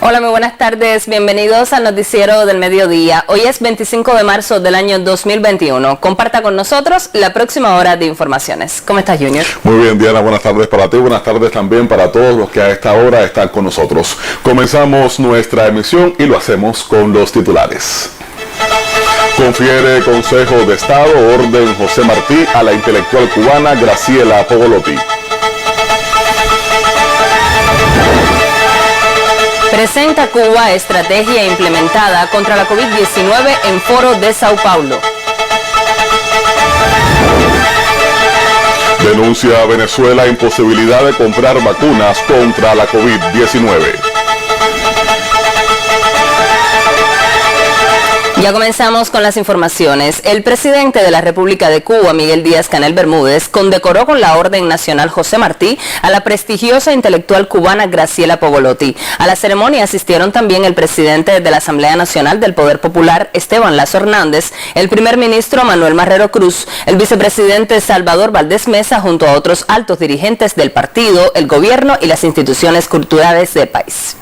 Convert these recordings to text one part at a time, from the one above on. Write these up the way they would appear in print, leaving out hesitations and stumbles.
Hola, muy buenas tardes. Bienvenidos al noticiero del mediodía. Hoy es 25 de marzo del año 2021. Comparta con nosotros la próxima hora de informaciones. ¿Cómo estás, Junior? Muy bien, Diana. Buenas tardes para ti. Buenas tardes también para todos los que a esta hora están con nosotros. Comenzamos nuestra emisión y lo hacemos con los titulares. Confiere Consejo de Estado Orden José Martí a la intelectual cubana Graciela Pogolotti. Presenta Cuba estrategia implementada contra la COVID-19 en foro de Sao Paulo. Denuncia a Venezuela imposibilidad de comprar vacunas contra la COVID-19. Ya comenzamos con las informaciones. El presidente de la República de Cuba, Miguel Díaz-Canel Bermúdez, condecoró con la Orden Nacional José Martí a la prestigiosa intelectual cubana Graciela Pogolotti. A la ceremonia asistieron también el presidente de la Asamblea Nacional del Poder Popular, Esteban Lazo Hernández, el primer ministro Manuel Marrero Cruz, el vicepresidente Salvador Valdés Mesa, junto a otros altos dirigentes del partido, el gobierno y las instituciones culturales del país.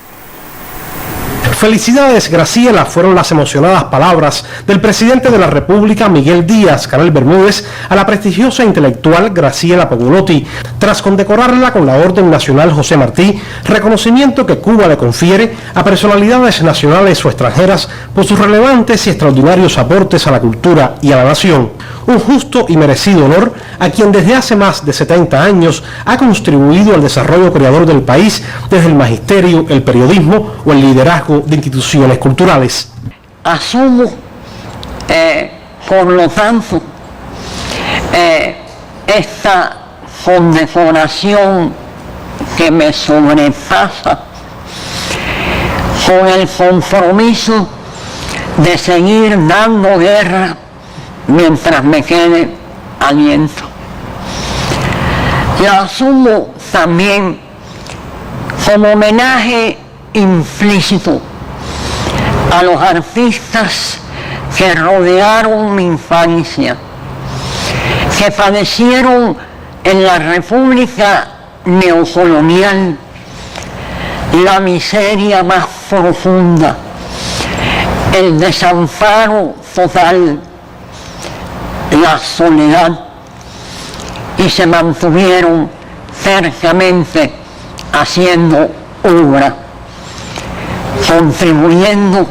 Felicidades, Graciela, fueron las emocionadas palabras del presidente de la República, Miguel Díaz-Canel Bermúdez, a la prestigiosa intelectual Graciela Pogolotti, tras condecorarla con la Orden Nacional José Martí, reconocimiento que Cuba le confiere a personalidades nacionales o extranjeras por sus relevantes y extraordinarios aportes a la cultura y a la nación. Un justo y merecido honor a quien desde hace más de 70 años ha contribuido al desarrollo creador del país desde el magisterio, el periodismo o el liderazgo de instituciones culturales. Asumo, por lo tanto, esta condecoración que me sobrepasa con el compromiso de seguir dando guerra mientras me quede aliento. La asumo también como homenaje implícito a los artistas que rodearon mi infancia, que padecieron en la República neocolonial la miseria más profunda, el desamparo total, la soledad, y se mantuvieron cercamente haciendo obra, contribuyendo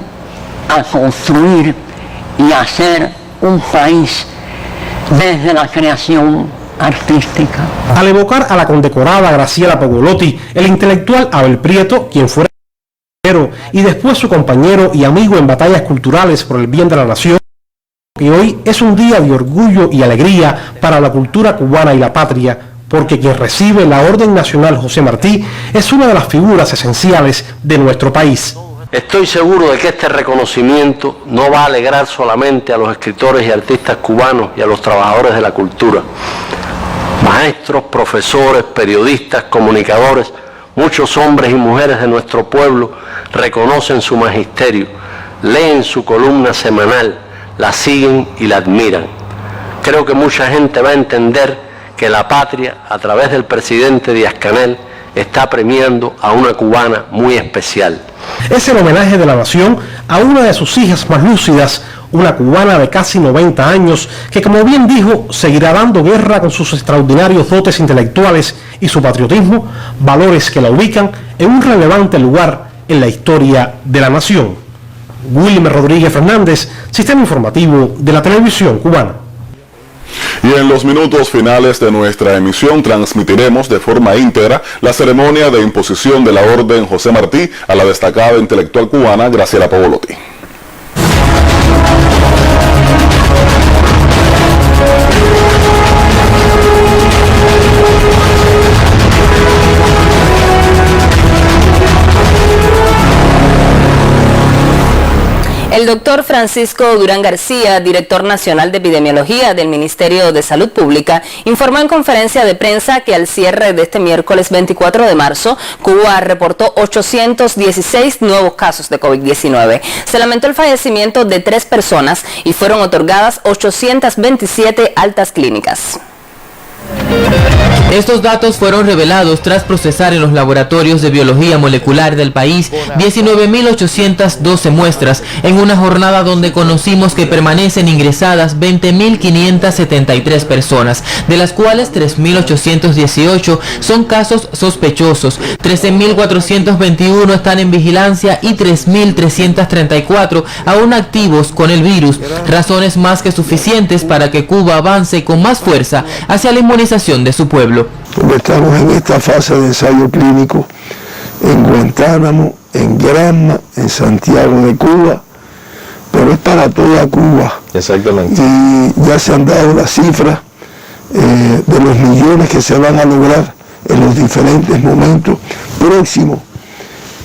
a construir y a hacer un país desde la creación artística. Al evocar a la condecorada Graciela Pogolotti, el intelectual Abel Prieto, quien fuera y después su compañero y amigo en batallas culturales por el bien de la nación, que hoy es un día de orgullo y alegría para la cultura cubana y la patria, porque quien recibe la Orden Nacional José Martí es una de las figuras esenciales de nuestro país. Estoy seguro de que este reconocimiento no va a alegrar solamente a los escritores y artistas cubanos y a los trabajadores de la cultura. Maestros, profesores, periodistas, comunicadores, muchos hombres y mujeres de nuestro pueblo reconocen su magisterio, leen su columna semanal, la siguen y la admiran. Creo que mucha gente va a entender que la patria, a través del presidente Díaz-Canel, está premiando a una cubana muy especial. Es el homenaje de la nación a una de sus hijas más lúcidas, una cubana de casi 90 años, que como bien dijo, seguirá dando guerra con sus extraordinarios dotes intelectuales y su patriotismo, valores que la ubican en un relevante lugar en la historia de la nación. Wilmer Rodríguez Fernández, Sistema Informativo de la Televisión Cubana. Y en los minutos finales de nuestra emisión transmitiremos de forma íntegra la ceremonia de imposición de la Orden José Martí a la destacada intelectual cubana Graciela Pogolotti. El El doctor Francisco Durán García, director nacional de epidemiología del Ministerio de Salud Pública, informó en conferencia de prensa que al cierre de este miércoles 24 de marzo, Cuba reportó 816 nuevos casos de COVID-19. Se lamentó el fallecimiento de 3 personas y fueron otorgadas 827 altas clínicas. Estos datos fueron revelados tras procesar en los laboratorios de biología molecular del país 19.812 muestras en una jornada donde conocimos que permanecen ingresadas 20.573 personas, de las cuales 3.818 son casos sospechosos, 13.421 están en vigilancia y 3.334 aún activos con el virus, razones más que suficientes para que Cuba avance con más fuerza hacia la inmunización de su pueblo. Porque estamos en esta fase de ensayo clínico en Guantánamo, en Granma, en Santiago de Cuba, pero es para toda Cuba. Exactamente. Y ya se han dado las cifras de los millones que se van a lograr en los diferentes momentos próximos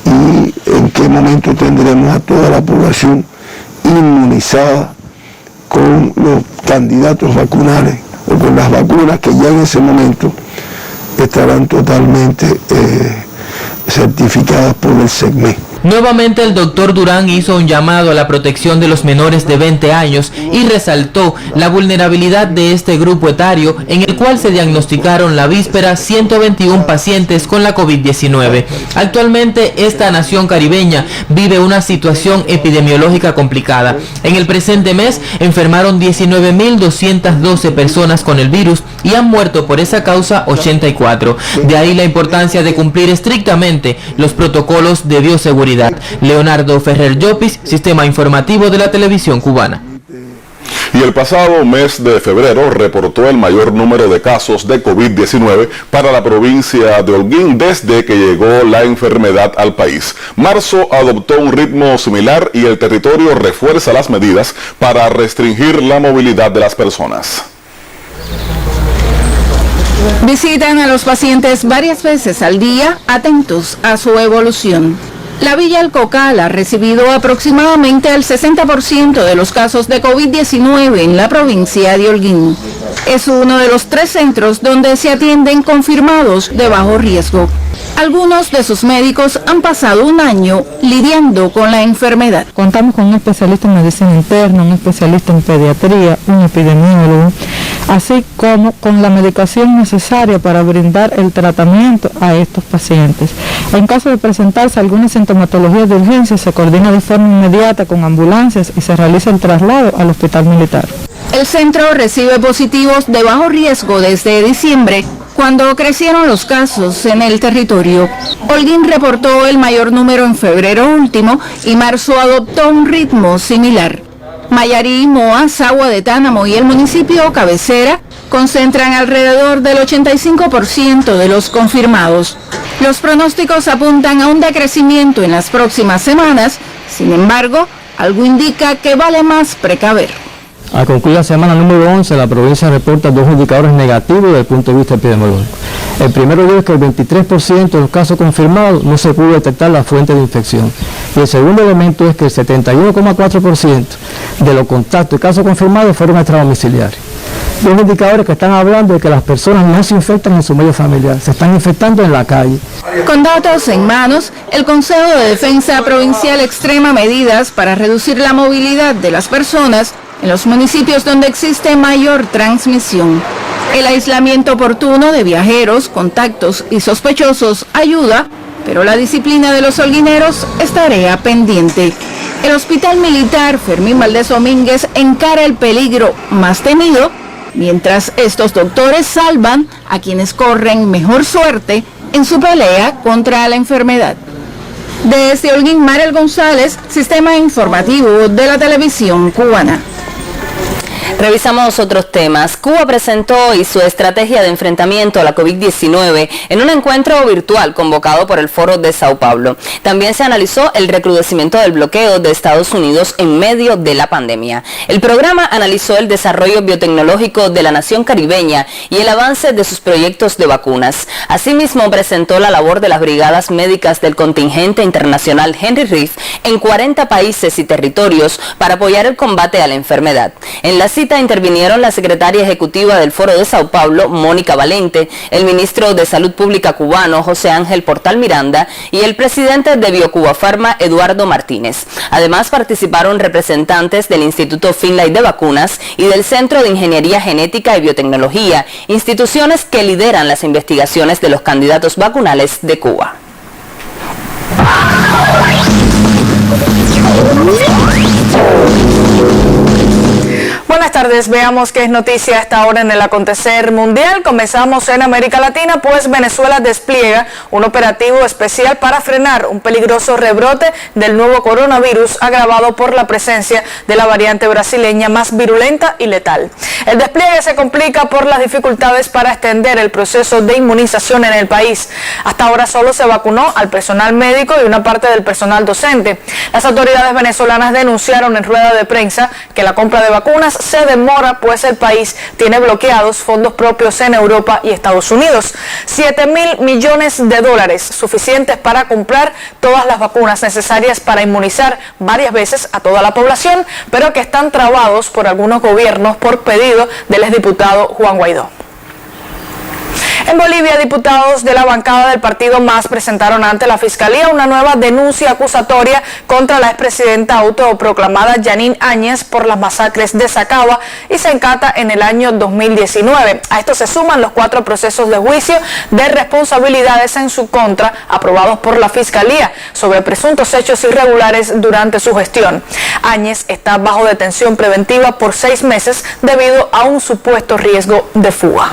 y en qué momento tendremos a toda la población inmunizada con los candidatos vacunales o con las vacunas que ya en ese momento estarán totalmente certificadas por el SECME. Nuevamente el doctor Durán hizo un llamado a la protección de los menores de 20 años y resaltó la vulnerabilidad de este grupo etario en el cual se diagnosticaron la víspera 121 pacientes con la COVID-19. Actualmente esta nación caribeña vive una situación epidemiológica complicada. En el presente mes enfermaron 19.212 personas con el virus y han muerto por esa causa 84. De ahí la importancia de cumplir estrictamente los protocolos de bioseguridad. Leonardo Ferrer Llopis, Sistema Informativo de la Televisión Cubana. Y el pasado mes de febrero reportó el mayor número de casos de COVID-19 para la provincia de Holguín desde que llegó la enfermedad al país. Marzo adoptó un ritmo similar y el territorio refuerza las medidas para restringir la movilidad de las personas. Visitan a los pacientes varias veces al día, atentos a su evolución. La Villa El Cocal ha recibido aproximadamente el 60% de los casos de COVID-19 en la provincia de Holguín. Es uno de los 3 centros donde se atienden confirmados de bajo riesgo. Algunos de sus médicos han pasado un año lidiando con la enfermedad. Contamos con un especialista en medicina interna, un especialista en pediatría, un epidemiólogo, así como con la medicación necesaria para brindar el tratamiento a estos pacientes. En caso de presentarse alguna sintomatología de urgencia, se coordina de forma inmediata con ambulancias y se realiza el traslado al hospital militar. El centro recibe positivos de bajo riesgo desde diciembre, cuando crecieron los casos en el territorio. Holguín reportó el mayor número en febrero último y marzo adoptó un ritmo similar. Mayarí, Moa, Sagua de Tánamo y el municipio cabecera concentran alrededor del 85% de los confirmados. Los pronósticos apuntan a un decrecimiento en las próximas semanas, sin embargo, algo indica que vale más precaver. Al concluir la semana número 11, la provincia reporta 2 indicadores negativos desde el punto de vista epidemiológico. El primero es que el 23% de los casos confirmados no se pudo detectar la fuente de infección. Y el segundo elemento es que el 71,4% de los contactos y casos confirmados fueron extradomiciliarios. 2 indicadores que están hablando de que las personas no se infectan en su medio familiar, se están infectando en la calle. Con datos en manos, el Consejo de Defensa Provincial extrema medidas para reducir la movilidad de las personas en los municipios donde existe mayor transmisión. El aislamiento oportuno de viajeros, contactos y sospechosos ayuda, pero la disciplina de los holguineros es tarea pendiente. El Hospital Militar Fermín Valdés Domínguez encara el peligro más temido, mientras estos doctores salvan a quienes corren mejor suerte en su pelea contra la enfermedad. Desde Holguín, Mariel González, Sistema Informativo de la Televisión Cubana. Revisamos otros temas. Cuba presentó hoy su estrategia de enfrentamiento a la COVID-19 en un encuentro virtual convocado por el Foro de Sao Paulo. También se analizó el recrudecimiento del bloqueo de Estados Unidos en medio de la pandemia. El programa analizó el desarrollo biotecnológico de la nación caribeña y el avance de sus proyectos de vacunas. Asimismo, presentó la labor de las brigadas médicas del contingente internacional Henry Reeve en 40 países y territorios para apoyar el combate a la enfermedad. En la cita intervinieron la secretaria ejecutiva del Foro de Sao Paulo, Mónica Valente, el ministro de Salud Pública cubano, José Ángel Portal Miranda, y el presidente de Biocuba Pharma, Eduardo Martínez. Además, participaron representantes del Instituto Finlay de Vacunas y del Centro de Ingeniería Genética y Biotecnología, instituciones que lideran las investigaciones de los candidatos vacunales de Cuba. Buenas tardes, veamos qué es noticia a esta hora en el acontecer mundial. Comenzamos en América Latina, pues Venezuela despliega un operativo especial para frenar un peligroso rebrote del nuevo coronavirus agravado por la presencia de la variante brasileña más virulenta y letal. El despliegue se complica por las dificultades para extender el proceso de inmunización en el país. Hasta ahora solo se vacunó al personal médico y una parte del personal docente. Las autoridades venezolanas denunciaron en rueda de prensa que la compra de vacunas se demora, pues el país tiene bloqueados fondos propios en Europa y Estados Unidos. 7.000 millones de dólares, suficientes para comprar todas las vacunas necesarias para inmunizar varias veces a toda la población, pero que están trabados por algunos gobiernos por pedido del exdiputado Juan Guaidó. En Bolivia, diputados de la bancada del partido MAS presentaron ante la Fiscalía una nueva denuncia acusatoria contra la expresidenta autoproclamada Yanine Áñez por las masacres de Sacaba y Sencata en el año 2019. A esto se suman los 4 procesos de juicio de responsabilidades en su contra aprobados por la Fiscalía sobre presuntos hechos irregulares durante su gestión. Áñez está bajo detención preventiva por 6 meses debido a un supuesto riesgo de fuga.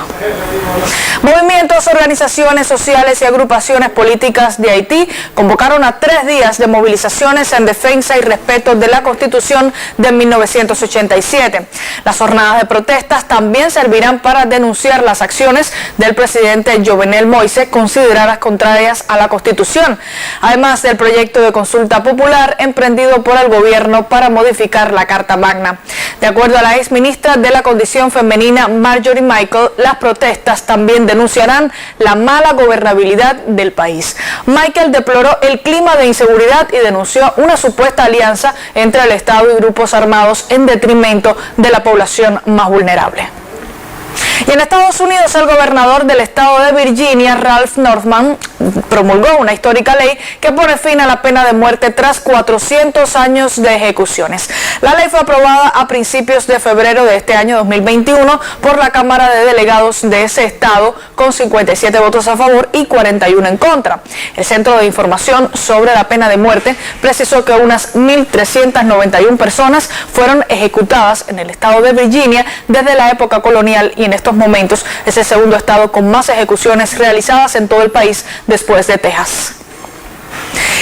Movimientos, organizaciones sociales y agrupaciones políticas de Haití convocaron a 3 días de movilizaciones en defensa y respeto de la Constitución de 1987. Las jornadas de protestas también servirán para denunciar las acciones del presidente Jovenel Moïse consideradas contrarias a la Constitución, además del proyecto de consulta popular emprendido por el gobierno para modificar la Carta Magna. De acuerdo a la exministra de la Condición Femenina Marjorie Michael, las protestas también denunciarán la mala gobernabilidad del país. Michael deploró el clima de inseguridad y denunció una supuesta alianza entre el Estado y grupos armados en detrimento de la población más vulnerable. Y en Estados Unidos, el gobernador del estado de Virginia, Ralph Northam, promulgó una histórica ley que pone fin a la pena de muerte tras 400 años de ejecuciones. La ley fue aprobada a principios de febrero de este año 2021 por la Cámara de Delegados de ese estado con 57 votos a favor y 41 en contra. El Centro de Información sobre la Pena de Muerte precisó que unas 1.391 personas fueron ejecutadas en el estado de Virginia desde la época colonial y en estos momentos es el segundo estado con más ejecuciones realizadas en todo el país después de Texas.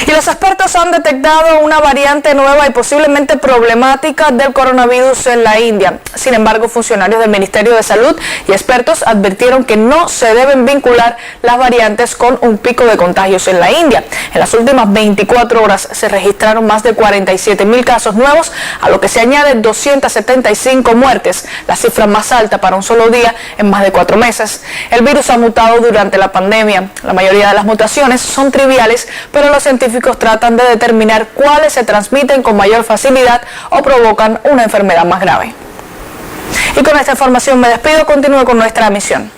Y los expertos han detectado una variante nueva y posiblemente problemática del coronavirus en la India. Sin embargo, funcionarios del Ministerio de Salud y expertos advirtieron que no se deben vincular las variantes con un pico de contagios en la India. En las últimas 24 horas se registraron más de 47.000 casos nuevos, a lo que se añaden 275 muertes, la cifra más alta para un solo día en más de 4 meses. El virus ha mutado durante la pandemia. La mayoría de las mutaciones son triviales, pero los científicos tratan de determinar cuáles se transmiten con mayor facilidad o provocan una enfermedad más grave. Y con esta información me despido, continúe con nuestra emisión.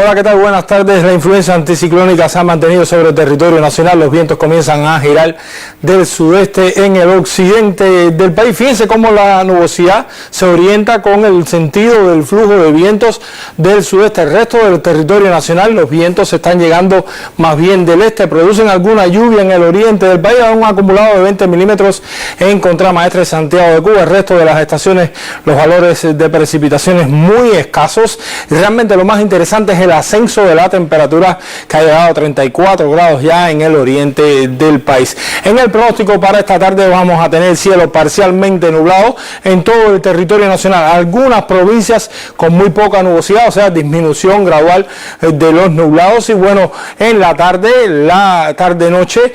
Hola, ¿qué tal? Buenas tardes. La influencia anticiclónica se ha mantenido sobre el territorio nacional. Los vientos comienzan a girar del sudeste en el occidente del país. Fíjense cómo la nubosidad se orienta con el sentido del flujo de vientos del sudeste. El resto del territorio nacional, los vientos están llegando más bien del este. Producen alguna lluvia en el oriente del país, a un acumulado de 20 milímetros en Contramaestre, Santiago de Cuba. El resto de las estaciones, los valores de precipitaciones muy escasos. Y realmente lo más interesante es el el ascenso de la temperatura que ha llegado a 34 grados ya en el oriente del país. En el pronóstico para esta tarde vamos a tener cielo parcialmente nublado en todo el territorio nacional. Algunas provincias con muy poca nubosidad, o sea, disminución gradual de los nublados. Y bueno, en la tarde-noche,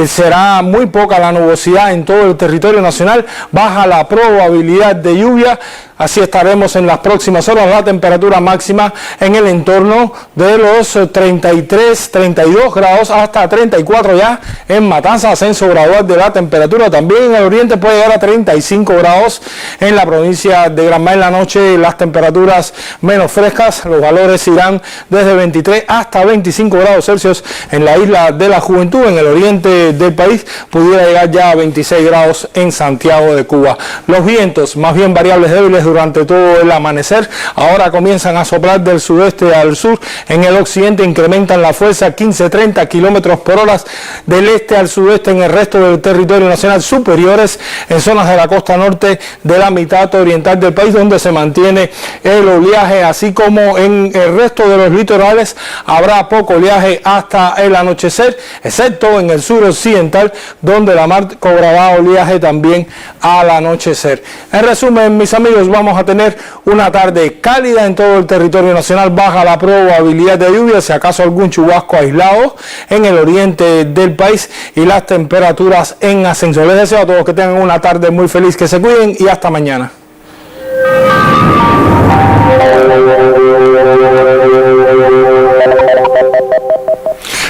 será muy poca la nubosidad en todo el territorio nacional, baja la probabilidad de lluvia, así estaremos en las próximas horas. La temperatura máxima en el entorno de los 33, 32 grados hasta 34 ya en Matanzas, ascenso gradual de la temperatura. También en el oriente puede llegar a 35 grados en la provincia de Granma. En la noche las temperaturas menos frescas, los valores irán desde 23 hasta 25 grados Celsius en la isla de la Juventud. En el oriente del país pudiera llegar ya a 26 grados en Santiago de Cuba. Los vientos más bien variables débiles durante todo el amanecer, ahora comienzan a soplar del sudeste al sur. En el occidente incrementan la fuerza 15-30 kilómetros por hora, del este al sudeste en el resto del territorio nacional, superiores en zonas de la costa norte de la mitad oriental del país, donde se mantiene el oleaje, así como en el resto de los litorales habrá poco oleaje hasta el anochecer, excepto en el sur occidental, donde la mar cobrará oleaje también al anochecer. En resumen, mis amigos, vamos a tener una tarde cálida en todo el territorio nacional, baja la probabilidad de lluvia, si acaso algún chubasco aislado en el oriente del país, y las temperaturas en ascenso. Les deseo a todos que tengan una tarde muy feliz, que se cuiden y hasta mañana.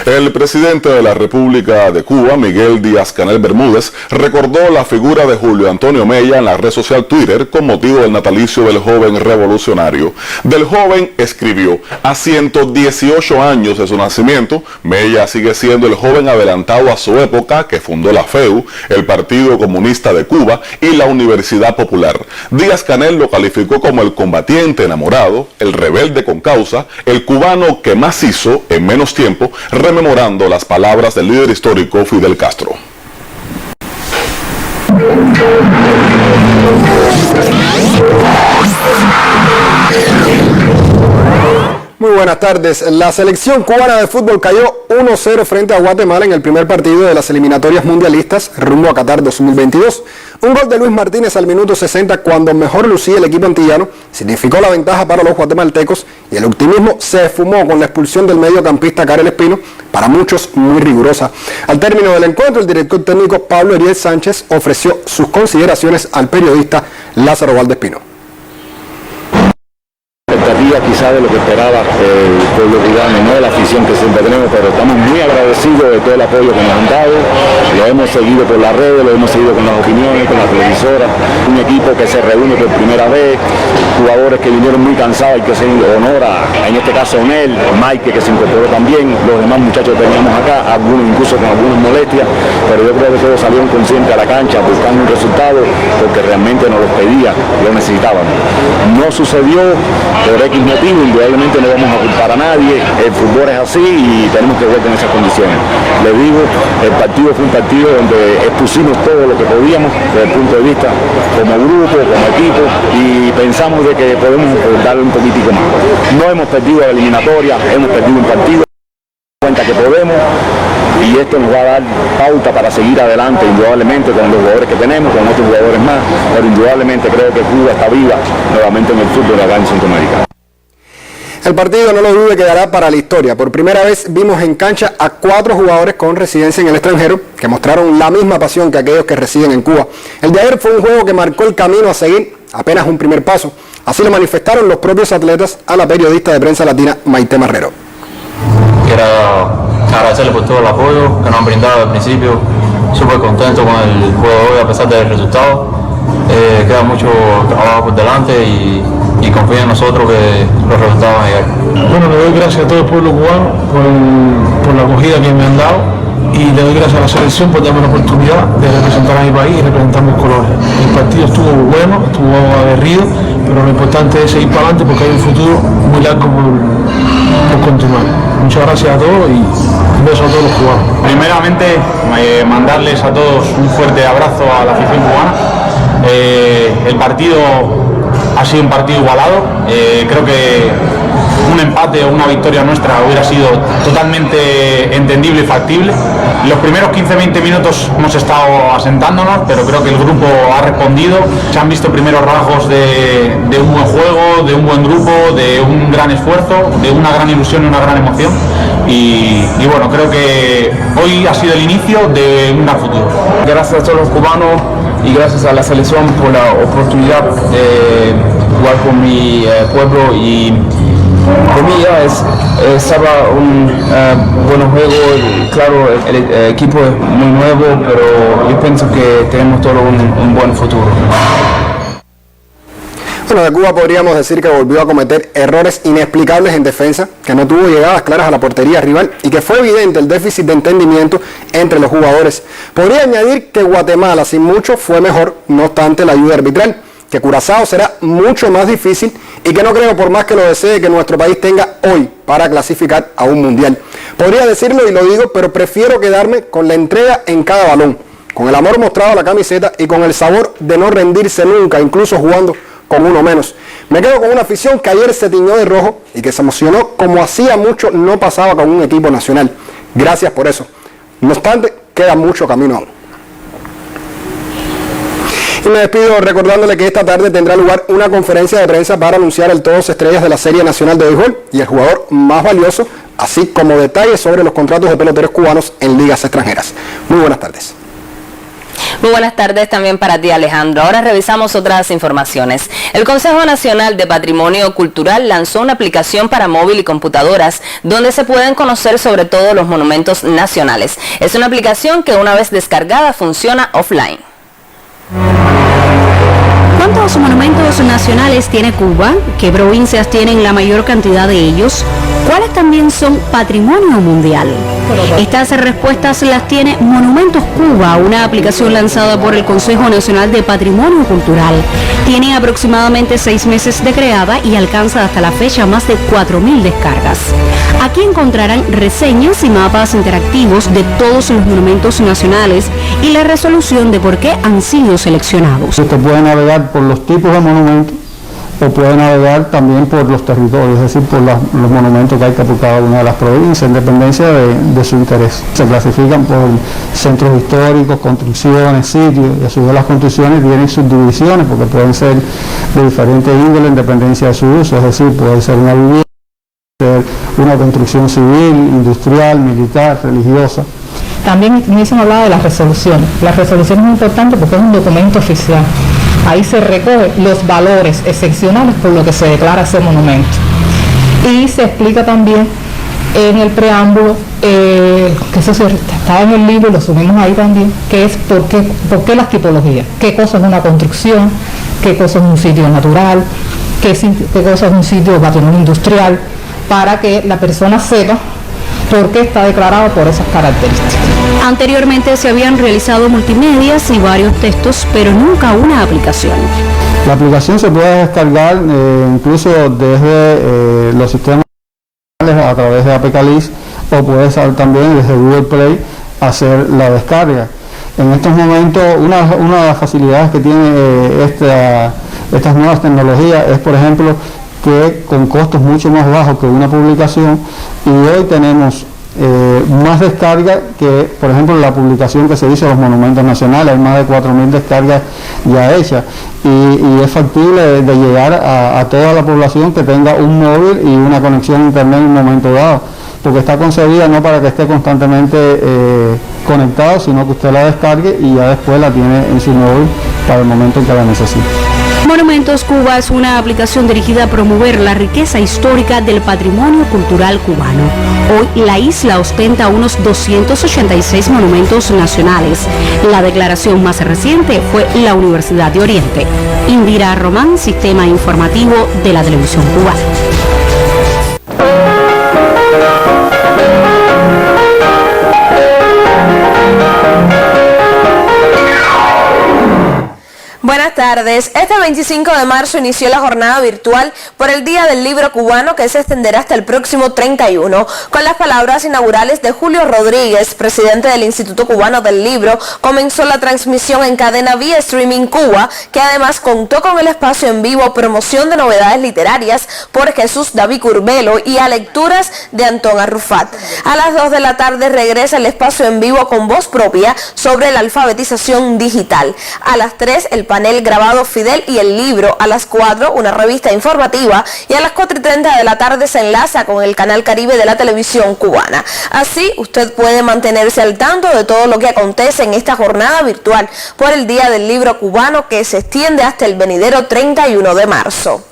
El presidente de la República de Cuba, Miguel Díaz-Canel Bermúdez, recordó la figura de Julio Antonio Mella en la red social Twitter con motivo del natalicio del joven revolucionario. Del joven escribió: a 118 años de su nacimiento, Mella sigue siendo el joven adelantado a su época que fundó la FEU, el Partido Comunista de Cuba y la Universidad Popular. Díaz-Canel lo calificó como el combatiente enamorado, el rebelde con causa, el cubano que más hizo en menos tiempo, rememorando las palabras del líder histórico Fidel Castro. Muy buenas tardes. La selección cubana de fútbol cayó 1-0 frente a Guatemala en el primer partido de las eliminatorias mundialistas rumbo a Qatar 2022. Un gol de Luis Martínez al minuto 60, cuando mejor lucía el equipo antillano, significó la ventaja para los guatemaltecos, y el optimismo se esfumó con la expulsión del mediocampista Karel Espino, para muchos muy rigurosa. Al término del encuentro, el director técnico Pablo Ariel Sánchez ofreció sus consideraciones al periodista Lázaro Valdespino. Expectativa quizás de lo que esperaba el pueblo cubano, no de la afición que siempre tenemos, pero estamos muy agradecidos de todo el apoyo que nos han dado. Lo hemos seguido por las redes, lo hemos seguido con las opiniones, con las televisoras. Un equipo que se reúne por primera vez, jugadores que vinieron muy cansados y que se honora, en este caso Onel, Mike que se incorporó también, los demás muchachos que teníamos acá, algunos incluso con algunas molestias, pero yo creo que todos salieron conscientes a la cancha buscando un resultado porque realmente nos lo pedía, lo necesitábamos. No sucedió por X motivo, indudablemente no vamos a culpar a nadie, el fútbol es así y tenemos que jugar con esas condiciones. Les digo, el partido fue un partido donde expusimos todo lo que podíamos desde el punto de vista como grupo, como equipo, y pensamos de que podemos darle un poquitico más. No hemos perdido la eliminatoria, hemos perdido un partido, cuenta que podemos, y esto nos va a dar pauta para seguir adelante, indudablemente, con los jugadores que tenemos, con otros jugadores más, pero indudablemente creo que Cuba está viva nuevamente en el fútbol acá en Centroamérica. El partido, no lo dude, quedará para la historia. Por primera vez vimos en cancha a 4 jugadores con residencia en el extranjero que mostraron la misma pasión que aquellos que residen en Cuba. El de ayer fue un juego que marcó el camino a seguir, apenas un primer paso. Así lo manifestaron los propios atletas a la periodista de Prensa Latina, Maite Marrero. Quiero agradecerles por todo el apoyo que nos han brindado desde el principio. Súper contento con el juego de hoy a pesar del resultado. Queda mucho trabajo por delante y confío en nosotros que los resultados van a llegar. Bueno, le doy gracias a todo el pueblo cubano por la acogida que me han dado, y le doy gracias a la selección por darme la oportunidad de representar a mi país y representar mis colores. El partido estuvo bueno, estuvo aguerrido, pero lo importante es seguir para adelante porque hay un futuro muy largo por continuar. Muchas gracias a todos y un beso a todos los cubanos. Primeramente, mandarles a todos un fuerte abrazo a la afición cubana. El partido ha sido un partido igualado. Creo que un empate o una victoria nuestra hubiera sido totalmente entendible y factible. Los primeros 15-20 minutos hemos estado asentándonos, pero creo que el grupo ha respondido. Se han visto primeros rasgos de un buen juego, de un buen grupo, de un gran esfuerzo, de una gran ilusión y una gran emoción. Y bueno, creo que hoy ha sido el inicio de un gran futuro. Gracias a todos los cubanos y gracias a la selección por la oportunidad de jugar con mi pueblo, y por mí ya estaba un buen juego. Claro, el equipo es muy nuevo, pero yo pienso que tenemos todo un buen futuro. Bueno, de Cuba podríamos decir que volvió a cometer errores inexplicables en defensa, que no tuvo llegadas claras a la portería rival y que fue evidente el déficit de entendimiento entre los jugadores. Podría añadir que Guatemala sin mucho fue mejor, no obstante la ayuda arbitral, que Curazao será mucho más difícil y que no creo, por más que lo desee, que nuestro país tenga hoy para clasificar a un mundial. Podría decirlo y lo digo, pero prefiero quedarme con la entrega en cada balón, con el amor mostrado a la camiseta y con el sabor de no rendirse nunca, incluso jugando con uno menos. Me quedo con una afición que ayer se tiñó de rojo y que se emocionó como hacía mucho no pasaba con un equipo nacional. Gracias por eso. No obstante, queda mucho camino aún. Y me despido recordándole que esta tarde tendrá lugar una conferencia de prensa para anunciar el todos estrellas de la Serie Nacional de Béisbol y el jugador más valioso, así como detalles sobre los contratos de peloteros cubanos en ligas extranjeras. Muy buenas tardes. Muy buenas tardes también para ti, Alejandro. Ahora revisamos otras informaciones. El Consejo Nacional de Patrimonio Cultural lanzó una aplicación para móvil y computadoras donde se pueden conocer sobre todo los monumentos nacionales. Es una aplicación que una vez descargada funciona offline. ¿Cuántos monumentos nacionales tiene Cuba? ¿Qué provincias tienen la mayor cantidad de ellos? ¿Cuáles también son patrimonio mundial? Estas respuestas las tiene Monumentos Cuba, una aplicación lanzada por el Consejo Nacional de Patrimonio Cultural. Tiene aproximadamente 6 meses de creada y alcanza hasta la fecha más de 4.000 descargas. Aquí encontrarán reseñas y mapas interactivos de todos los monumentos nacionales y la resolución de por qué han sido seleccionados. Usted puede navegar por los tipos de monumentos o puede navegar también por los territorios, es decir, por los monumentos que hay por cada una de las provincias, en dependencia de su interés. Se clasifican por centros históricos, construcciones, sitios, y a su vez las construcciones tienen subdivisiones, porque pueden ser de diferentes índoles en dependencia de su uso, es decir, puede ser una vivienda, puede ser una construcción civil, industrial, militar, religiosa. También hubiesen hablado de las resoluciones. La resolución es muy importante porque es un documento oficial. Ahí se recogen los valores excepcionales por lo que se declara ese monumento. Y se explica también en el preámbulo, que eso estaba en el libro y lo subimos ahí también, que es por qué las tipologías, qué cosa es una construcción, qué cosa es un sitio natural, qué cosa es un sitio patrimonio industrial, para que la persona sepa por qué está declarado por esas características. Anteriormente se habían realizado multimedias y varios textos, pero nunca una aplicación. La aplicación se puede descargar incluso desde los sistemas a través de APK-List, o puede ser también desde Google Play hacer la descarga. En estos momentos una de las facilidades que tiene estas nuevas tecnologías es, por ejemplo, que con costos mucho más bajos que una publicación, y hoy tenemos más descargas que, por ejemplo, la publicación que se hizo de los monumentos nacionales. Hay más de 4.000 descargas ya hechas, y es factible de llegar a toda la población que tenga un móvil y una conexión a internet en un momento dado, porque está concebida no para que esté constantemente conectado, sino que usted la descargue y ya después la tiene en su móvil para el momento en que la necesite. Monumentos Cuba es una aplicación dirigida a promover la riqueza histórica del patrimonio cultural cubano. Hoy la isla ostenta unos 286 monumentos nacionales. La declaración más reciente fue la Universidad de Oriente. Indira Román, Sistema Informativo de la Televisión Cubana. Buenas tardes. tardes. Este 25 de marzo inició la jornada virtual por el Día del Libro Cubano, que se extenderá hasta el próximo 31. Con las palabras inaugurales de Julio Rodríguez, presidente del Instituto Cubano del Libro, comenzó la transmisión en cadena vía Streaming Cuba, que además contó con el espacio en vivo Promoción de Novedades Literarias por Jesús David Curbelo y a lecturas de Antón Arrufat. A las 2 de la tarde regresa el espacio en vivo con voz propia sobre la alfabetización digital. A las 3 el panel grabado Fidel y el libro. A las 4 una revista informativa y a las 4:30 de la tarde se enlaza con el canal Caribe de la televisión cubana. Así usted puede mantenerse al tanto de todo lo que acontece en esta jornada virtual por el Día del Libro Cubano, que se extiende hasta el venidero 31 de marzo.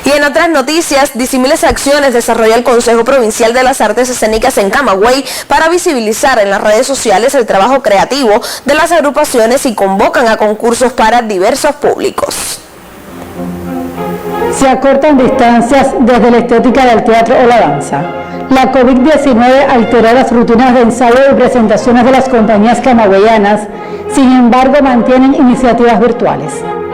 Y en otras noticias, disímiles acciones desarrolla el Consejo Provincial de las Artes Escénicas en Camagüey para visibilizar en las redes sociales el trabajo creativo de las agrupaciones y convocan a concursos para diversos públicos. Se acortan distancias desde la estética del teatro o la danza. La COVID-19 alteró las rutinas de ensayo y presentaciones de las compañías camagüeyanas, sin embargo mantienen iniciativas virtuales.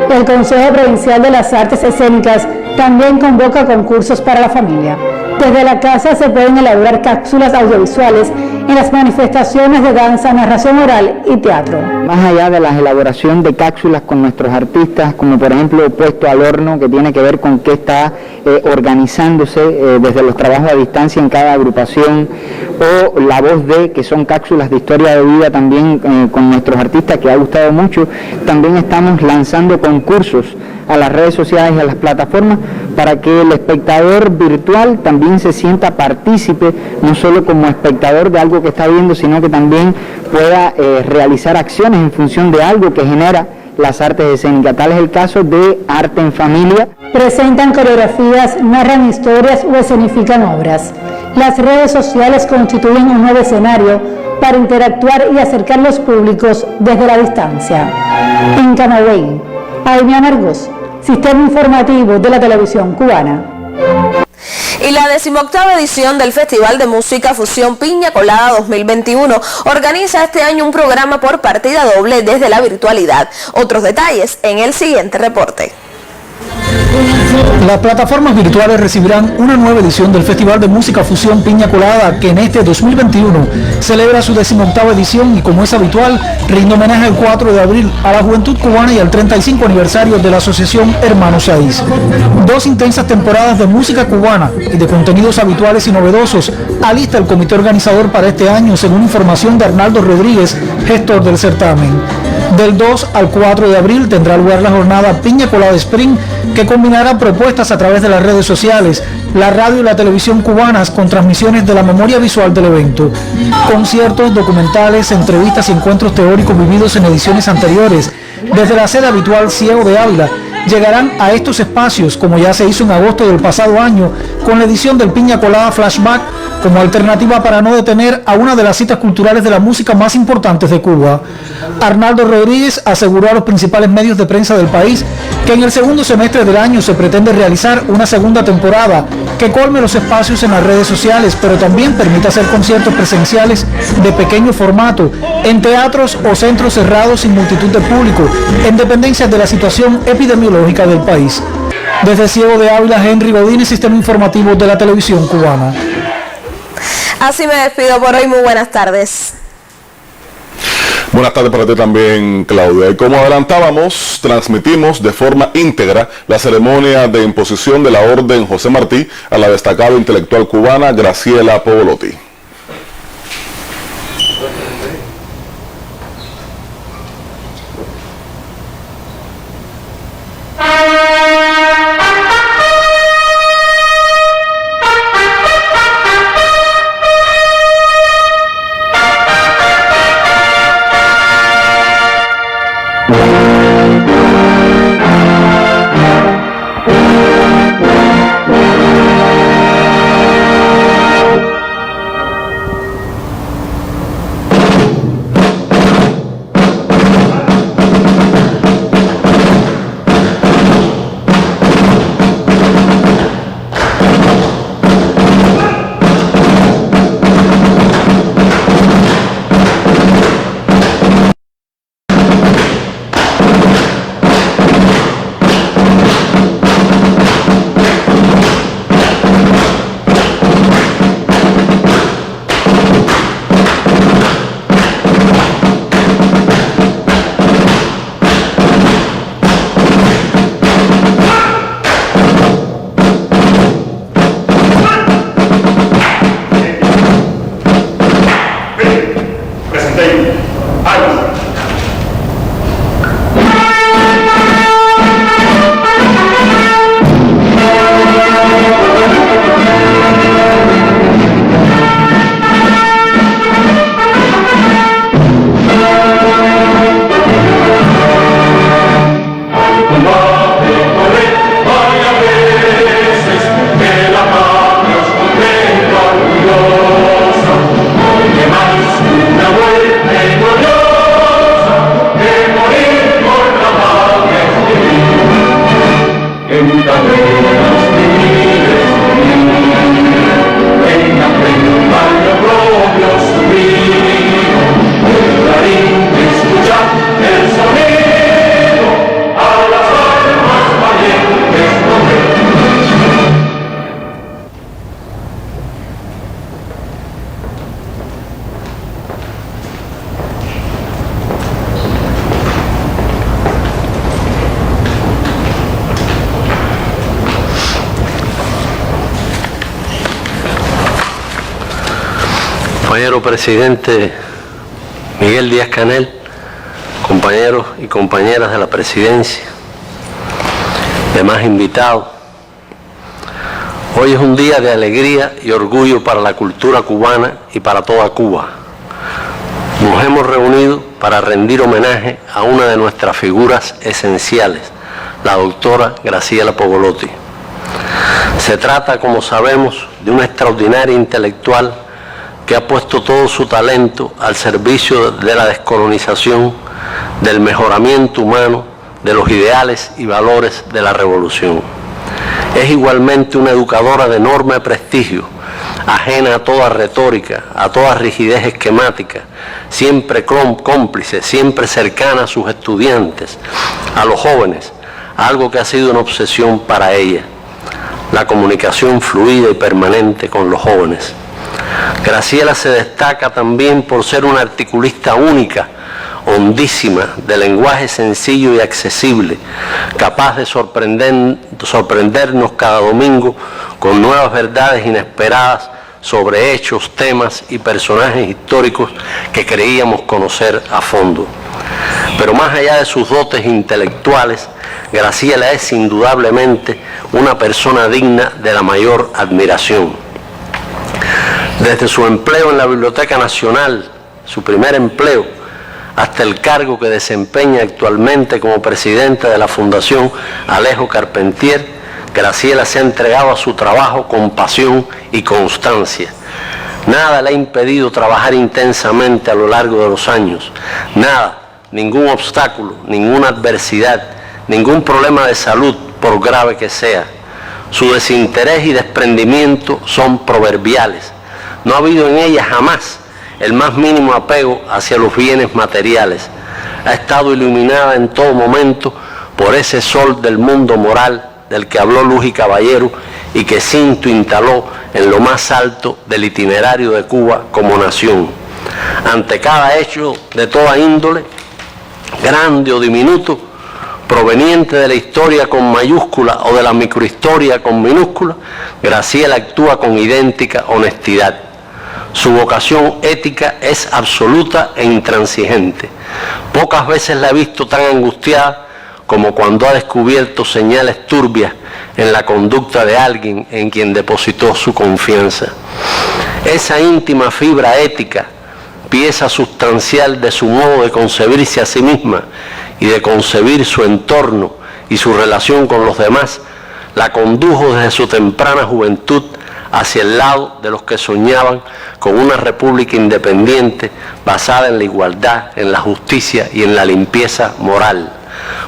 El Consejo Provincial de las Artes Escénicas también convoca concursos para la familia. Desde la casa se pueden elaborar cápsulas audiovisuales en las manifestaciones de danza, narración oral y teatro. Más allá de la elaboración de cápsulas con nuestros artistas, como por ejemplo Puesto al Horno, que tiene que ver con qué está organizándose desde los trabajos a distancia en cada agrupación, o La Voz de, que son cápsulas de historia de vida también con nuestros artistas, que ha gustado mucho. También estamos lanzando concursos a las redes sociales y a las plataformas para que el espectador virtual también se sienta partícipe, no solo como espectador de algo que está viendo, sino que también pueda realizar acciones en función de algo que genera las artes escénicas. Tal es el caso de Arte en Familia. Presentan coreografías, narran historias o escenifican obras. Las redes sociales constituyen un nuevo escenario para interactuar y acercar los públicos desde la distancia. En Camagüey, Aimea Margos, Sistema Informativo de la Televisión Cubana. Y la 18ª edición del Festival de Música Fusión Piña Colada 2021 organiza este año un programa por partida doble desde la virtualidad. Otros detalles en el siguiente reporte. Las plataformas virtuales recibirán una nueva edición del Festival de Música Fusión Piña Colada, que en este 2021 celebra su 18ª edición y, como es habitual, rinde homenaje el 4 de abril a la juventud cubana y al 35 aniversario de la asociación Hermanos Saiz. 2 intensas temporadas de música cubana y de contenidos habituales y novedosos alista el comité organizador para este año, según información de Arnaldo Rodríguez, gestor del certamen. Del 2 al 4 de abril tendrá lugar la jornada Piña Colada Spring, que combinará propuestas a través de las redes sociales, la radio y la televisión cubanas con transmisiones de la memoria visual del evento. Conciertos, documentales, entrevistas y encuentros teóricos vividos en ediciones anteriores, desde la sede habitual Ciego de Ávila, llegarán a estos espacios, como ya se hizo en agosto del pasado año, con la edición del Piña Colada Flashback, como alternativa para no detener a una de las citas culturales de la música más importantes de Cuba. Arnaldo Rodríguez aseguró a los principales medios de prensa del país que en el segundo semestre del año se pretende realizar una segunda temporada que colme los espacios en las redes sociales, pero también permita hacer conciertos presenciales de pequeño formato, en teatros o centros cerrados sin multitud de público, en dependencia de la situación epidemiológica del país. Desde Ciego de Ávila, Henry Godínez, Sistema Informativo de la Televisión Cubana. Así me despido por hoy, muy buenas tardes. Buenas tardes para ti también, Claudia. Y como adelantábamos, transmitimos de forma íntegra la ceremonia de imposición de la Orden José Martí a la destacada intelectual cubana Graciela Pogolotti. Compañero presidente Miguel Díaz-Canel, compañeros y compañeras de la presidencia, demás invitados, hoy es un día de alegría y orgullo para la cultura cubana y para toda Cuba. Nos hemos reunido para rendir homenaje a una de nuestras figuras esenciales, la doctora Graciela Pogolotti. Se trata, como sabemos, de una extraordinaria intelectual que ha puesto todo su talento al servicio de la descolonización, del mejoramiento humano, de los ideales y valores de la revolución. Es igualmente una educadora de enorme prestigio, ajena a toda retórica, a toda rigidez esquemática, siempre cómplice, siempre cercana a sus estudiantes, a los jóvenes, algo que ha sido una obsesión para ella, la comunicación fluida y permanente con los jóvenes. Graciela se destaca también por ser una articulista única, hondísima, de lenguaje sencillo y accesible, capaz de sorprendernos cada domingo con nuevas verdades inesperadas sobre hechos, temas y personajes históricos que creíamos conocer a fondo. Pero más allá de sus dotes intelectuales, Graciela es indudablemente una persona digna de la mayor admiración. Desde su empleo en la Biblioteca Nacional, su primer empleo, hasta el cargo que desempeña actualmente como presidenta de la Fundación Alejo Carpentier, Graciela se ha entregado a su trabajo con pasión y constancia. Nada le ha impedido trabajar intensamente a lo largo de los años. Nada, ningún obstáculo, ninguna adversidad, ningún problema de salud, por grave que sea. Su desinterés y desprendimiento son proverbiales. No ha habido en ella jamás el más mínimo apego hacia los bienes materiales. Ha estado iluminada en todo momento por ese sol del mundo moral del que habló Luis Caballero y que Cinto instaló en lo más alto del itinerario de Cuba como nación. Ante cada hecho de toda índole, grande o diminuto, proveniente de la historia con mayúscula o de la microhistoria con minúscula, Graciela actúa con idéntica honestidad. Su vocación ética es absoluta e intransigente. Pocas veces la he visto tan angustiada como cuando ha descubierto señales turbias en la conducta de alguien en quien depositó su confianza. Esa íntima fibra ética, pieza sustancial de su modo de concebirse a sí misma y de concebir su entorno y su relación con los demás, la condujo desde su temprana juventud hacia el lado de los que soñaban con una república independiente basada en la igualdad, en la justicia y en la limpieza moral.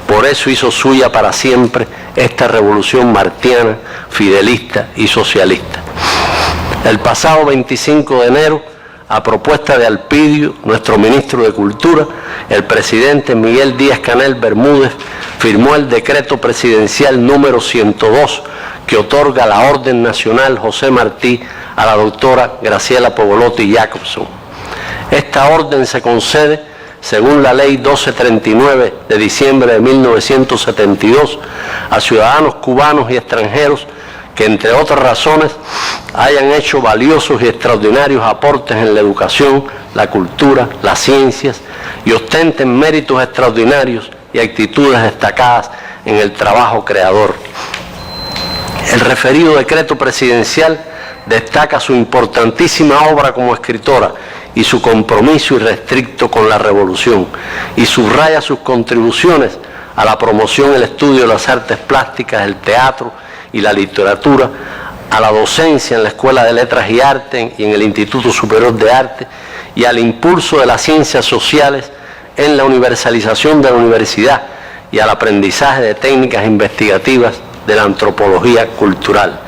Por eso hizo suya para siempre esta revolución martiana, fidelista y socialista. El pasado 25 de enero, a propuesta de Alpidio, nuestro ministro de Cultura, el presidente Miguel Díaz-Canel Bermúdez firmó el decreto presidencial número 102 que otorga la Orden Nacional José Martí a la doctora Graciela Pogolotti Jacobson. Esta orden se concede según la ley 1239 de diciembre de 1972 a ciudadanos cubanos y extranjeros que, entre otras razones, hayan hecho valiosos y extraordinarios aportes en la educación, la cultura, las ciencias y ostenten méritos extraordinarios y actitudes destacadas en el trabajo creador. El referido decreto presidencial destaca su importantísima obra como escritora y su compromiso irrestricto con la revolución, y subraya sus contribuciones a la promoción, el estudio de las artes plásticas, el teatro y la literatura, a la docencia en la Escuela de Letras y Arte y en el Instituto Superior de Arte, y al impulso de las ciencias sociales en la universalización de la universidad y al aprendizaje de técnicas investigativas de la antropología cultural.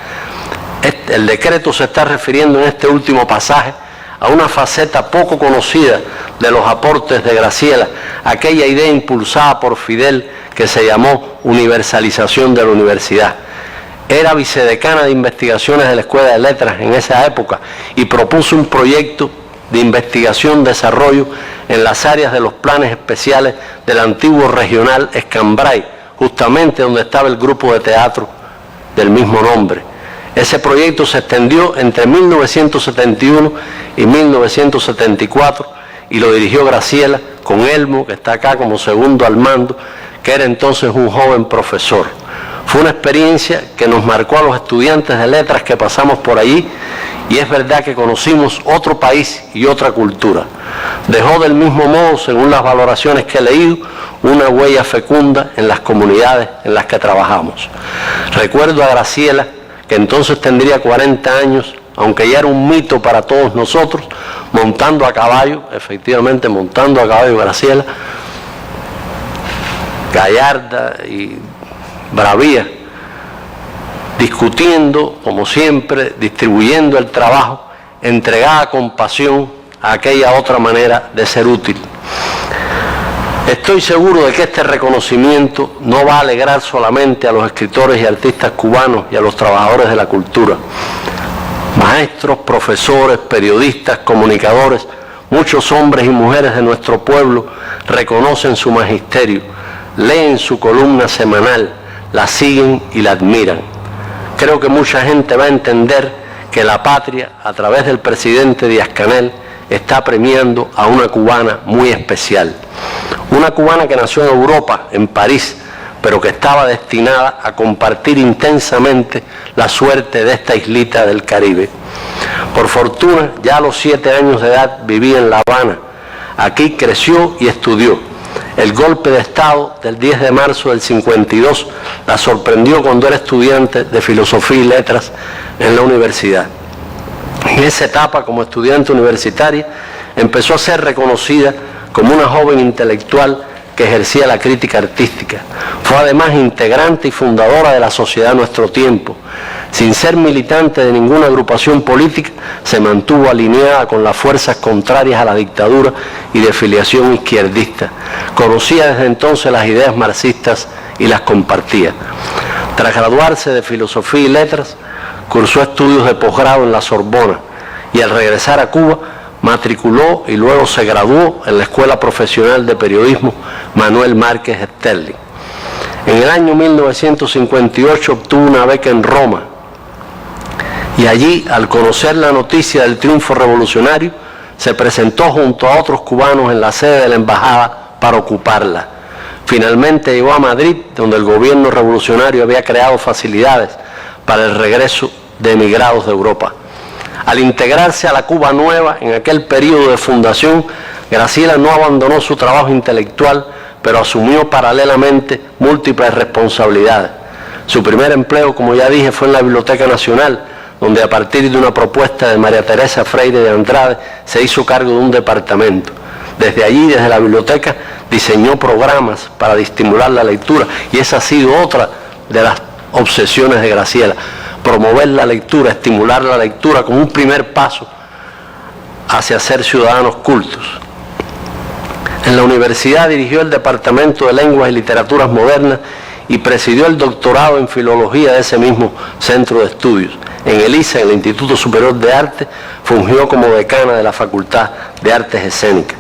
El decreto se está refiriendo en este último pasaje a una faceta poco conocida de los aportes de Graciela, aquella idea impulsada por Fidel que se llamó universalización de la universidad. Era vicedecana de investigaciones de la Escuela de Letras en esa época y propuso un proyecto de investigación-desarrollo en las áreas de los planes especiales del antiguo regional Escambray, justamente donde estaba el grupo de teatro del mismo nombre. Ese proyecto se extendió entre 1971 y 1974 y lo dirigió Graciela con Elmo, que está acá como segundo al mando, que era entonces un joven profesor. Fue una experiencia que nos marcó a los estudiantes de letras que pasamos por allí, y es verdad que conocimos otro país y otra cultura. Dejó del mismo modo, según las valoraciones que he leído, una huella fecunda en las comunidades en las que trabajamos. Recuerdo a Graciela, que entonces tendría 40 años, aunque ya era un mito para todos nosotros, montando a caballo, efectivamente montando a caballo Graciela, gallarda y bravía, discutiendo, como siempre, distribuyendo el trabajo, entregada con pasión a aquella otra manera de ser útil. Estoy seguro de que este reconocimiento no va a alegrar solamente a los escritores y artistas cubanos y a los trabajadores de la cultura. Maestros, profesores, periodistas, comunicadores, muchos hombres y mujeres de nuestro pueblo reconocen su magisterio, leen su columna semanal, la siguen y la admiran. Creo que mucha gente va a entender que la patria, a través del presidente Díaz-Canel, está premiando a una cubana muy especial. Una cubana que nació en Europa, en París, pero que estaba destinada a compartir intensamente la suerte de esta islita del Caribe. Por fortuna, ya a los 7 años de edad vivía en La Habana. Aquí creció y estudió. El golpe de Estado del 10 de marzo del 52 la sorprendió cuando era estudiante de Filosofía y Letras en la universidad. En esa etapa, como estudiante universitaria, empezó a ser reconocida como una joven intelectual que ejercía la crítica artística. Fue además integrante y fundadora de la Sociedad Nuestro Tiempo. Sin ser militante de ninguna agrupación política, se mantuvo alineada con las fuerzas contrarias a la dictadura y de filiación izquierdista. Conocía desde entonces las ideas marxistas y las compartía. Tras graduarse de Filosofía y Letras, cursó estudios de posgrado en la Sorbona y al regresar a Cuba matriculó y luego se graduó en la Escuela Profesional de Periodismo Manuel Márquez Sterling. En el año 1958 obtuvo una beca en Roma y allí, al conocer la noticia del triunfo revolucionario, se presentó junto a otros cubanos en la sede de la embajada para ocuparla. Finalmente llegó a Madrid, donde el gobierno revolucionario había creado facilidades para el regreso de emigrados de Europa. Al integrarse a la Cuba Nueva en aquel periodo de fundación, Graciela no abandonó su trabajo intelectual, pero asumió paralelamente múltiples responsabilidades. Su primer empleo, como ya dije, fue en la Biblioteca Nacional, donde a partir de una propuesta de María Teresa Freire de Andrade se hizo cargo de un departamento. Desde allí, desde la biblioteca, diseñó programas para estimular la lectura, y esa ha sido otra de las obsesiones de Graciela: promover la lectura, estimular la lectura como un primer paso hacia ser ciudadanos cultos. En la universidad dirigió el Departamento de Lenguas y Literaturas Modernas y presidió el doctorado en Filología de ese mismo centro de estudios. En el ISA, en el Instituto Superior de Arte, fungió como decana de la Facultad de Artes Escénicas.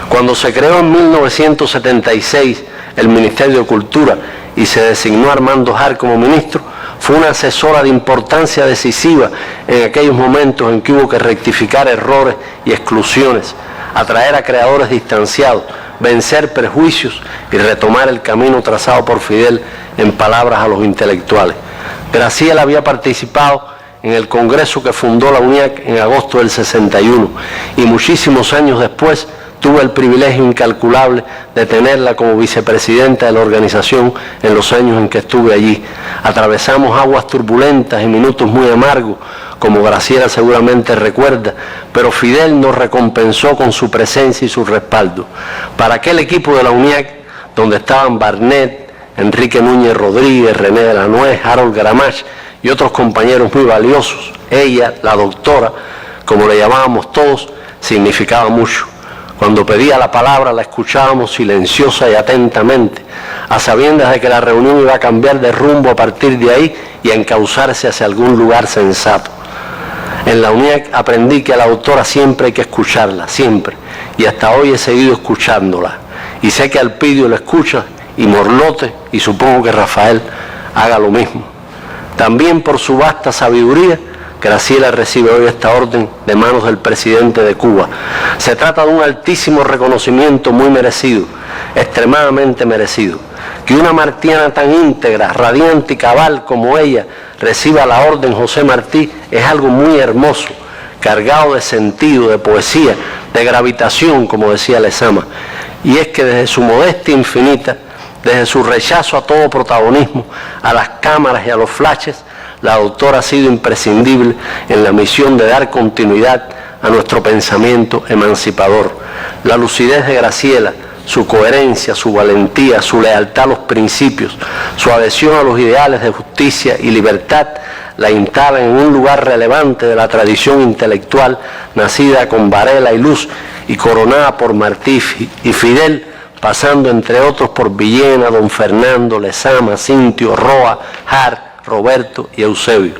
Cuando se creó en 1976 el Ministerio de Cultura y se designó a Armando Jar como ministro, fue una asesora de importancia decisiva en aquellos momentos en que hubo que rectificar errores y exclusiones, atraer a creadores distanciados, vencer prejuicios y retomar el camino trazado por Fidel en palabras a los intelectuales. Graciela había participado en el congreso que fundó la UNIAC en agosto del 61 y muchísimos años después tuve el privilegio incalculable de tenerla como vicepresidenta de la organización en los años en que estuve allí. Atravesamos aguas turbulentas y minutos muy amargos, como Graciela seguramente recuerda, pero Fidel nos recompensó con su presencia y su respaldo. Para aquel equipo de la UNIAC, donde estaban Barnett, Enrique Núñez Rodríguez, René de la Nuez, Harold Gramach y otros compañeros muy valiosos, ella, la doctora, como le llamábamos todos, significaba mucho. Cuando pedía la palabra la escuchábamos silenciosa y atentamente, a sabiendas de que la reunión iba a cambiar de rumbo a partir de ahí y a encauzarse hacia algún lugar sensato. En la UNIAC aprendí que a la autora siempre hay que escucharla, siempre, y hasta hoy he seguido escuchándola. Y sé que Alpidio lo escucha, y Morlote, y supongo que Rafael haga lo mismo. También por su vasta sabiduría, Graciela recibe hoy esta orden de manos del presidente de Cuba. Se trata de un altísimo reconocimiento muy merecido, extremadamente merecido. Que una martiana tan íntegra, radiante y cabal como ella reciba la orden José Martí es algo muy hermoso, cargado de sentido, de poesía, de gravitación, como decía Lezama. Y es que desde su modestia infinita, desde su rechazo a todo protagonismo, a las cámaras y a los flashes, la doctora ha sido imprescindible en la misión de dar continuidad a nuestro pensamiento emancipador. La lucidez de Graciela, su coherencia, su valentía, su lealtad a los principios, su adhesión a los ideales de justicia y libertad, la instala en un lugar relevante de la tradición intelectual nacida con Varela y Luz y coronada por Martí y Fidel, pasando entre otros por Villena, Don Fernando, Lezama, Cintio, Roa, Hart, Roberto y Eusebio.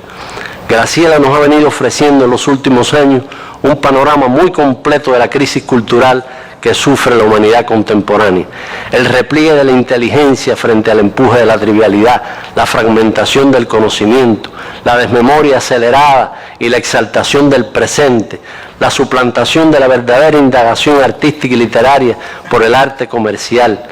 Graciela nos ha venido ofreciendo en los últimos años un panorama muy completo de la crisis cultural que sufre la humanidad contemporánea. El repliegue de la inteligencia frente al empuje de la trivialidad, la fragmentación del conocimiento, la desmemoria acelerada y la exaltación del presente, la suplantación de la verdadera indagación artística y literaria por el arte comercial,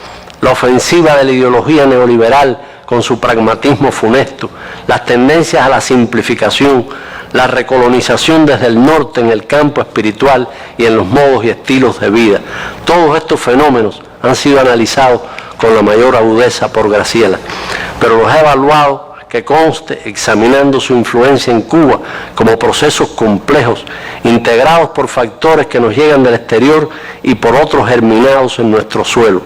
la ofensiva de la ideología neoliberal con su pragmatismo funesto, las tendencias a la simplificación, la recolonización desde el norte en el campo espiritual y en los modos y estilos de vida. Todos estos fenómenos han sido analizados con la mayor agudeza por Graciela, pero los ha evaluado, que conste, examinando su influencia en Cuba como procesos complejos, integrados por factores que nos llegan del exterior y por otros germinados en nuestro suelo.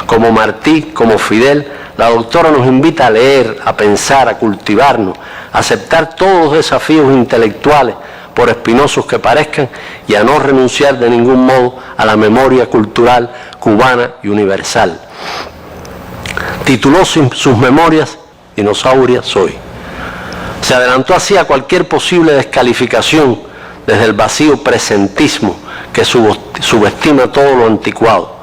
Como Martí, como Fidel, la doctora nos invita a leer, a pensar, a cultivarnos, a aceptar todos los desafíos intelectuales, por espinosos que parezcan, y a no renunciar de ningún modo a la memoria cultural cubana y universal. Tituló sus memorias Dinosauria Soy. Se adelantó así a cualquier posible descalificación desde el vacío presentismo que subestima todo lo anticuado.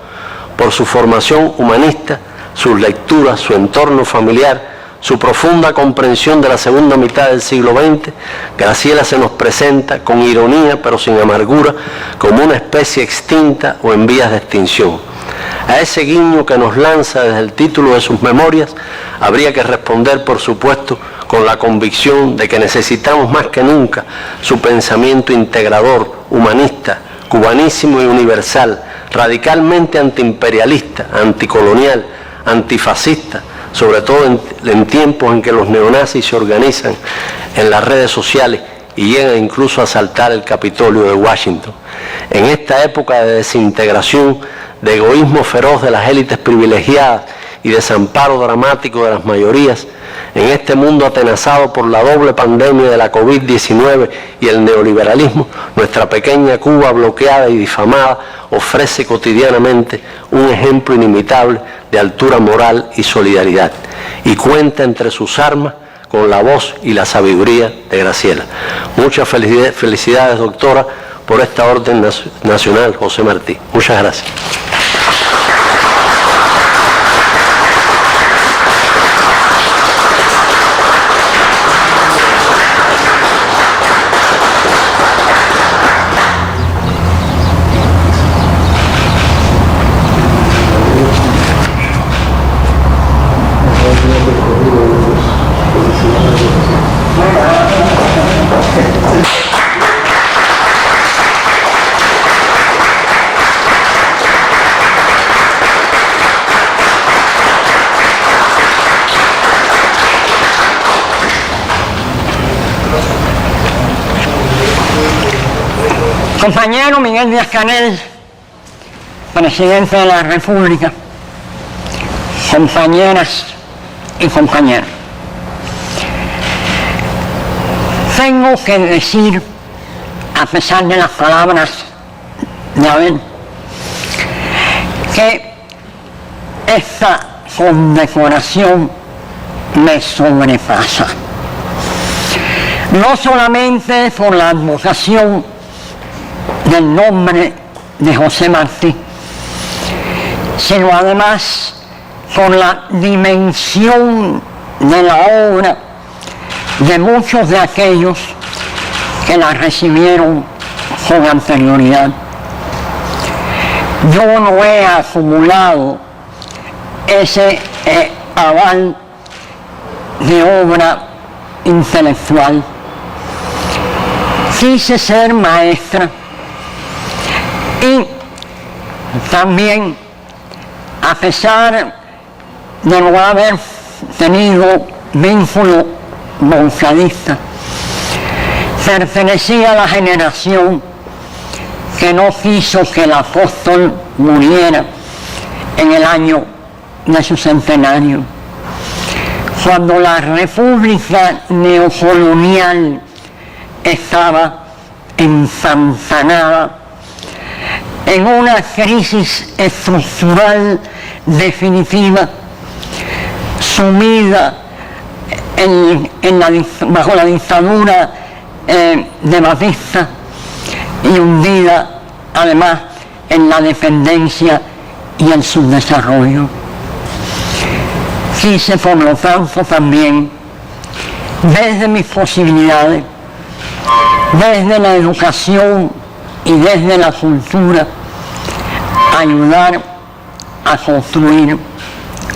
Por su formación humanista, sus lecturas, su entorno familiar, su profunda comprensión de la segunda mitad del siglo XX, Graciela se nos presenta con ironía pero sin amargura como una especie extinta o en vías de extinción. A ese guiño que nos lanza desde el título de sus memorias, habría que responder, por supuesto, con la convicción de que necesitamos más que nunca su pensamiento integrador, humanista, cubanísimo y universal, radicalmente antiimperialista, anticolonial, antifascista, sobre todo en tiempos en que los neonazis se organizan en las redes sociales y llegan incluso a asaltar el Capitolio de Washington. En esta época de desintegración, de egoísmo feroz de las élites privilegiadas y desamparo dramático de las mayorías, en este mundo atenazado por la doble pandemia de la COVID-19 y el neoliberalismo, nuestra pequeña Cuba bloqueada y difamada ofrece cotidianamente un ejemplo inimitable de altura moral y solidaridad, y cuenta entre sus armas con la voz y la sabiduría de Graciela. Muchas felicidades, doctora, por esta orden nacional José Martí. Muchas gracias. Compañero Miguel Díaz-Canel, presidente de la República, compañeras y compañeros, tengo que decir, a pesar de las palabras de Abel, que esta condecoración me sobrepasa. No solamente por la advocación del nombre de José Martí, sino además por la dimensión de la obra de muchos de aquellos que la recibieron con anterioridad. Yo no he acumulado ese aval de obra intelectual. Quise ser maestra y también, a pesar de no haber tenido vínculo moncadista, pertenecía a la generación que no quiso que el apóstol muriera en el año de su centenario, cuando la república neocolonial estaba empantanada en una crisis estructural definitiva, sumida bajo la dictadura de Batista y hundida además en la dependencia y el subdesarrollo. Quise, por lo tanto, también, desde mis posibilidades, desde la educación y desde la cultura, ayudar a construir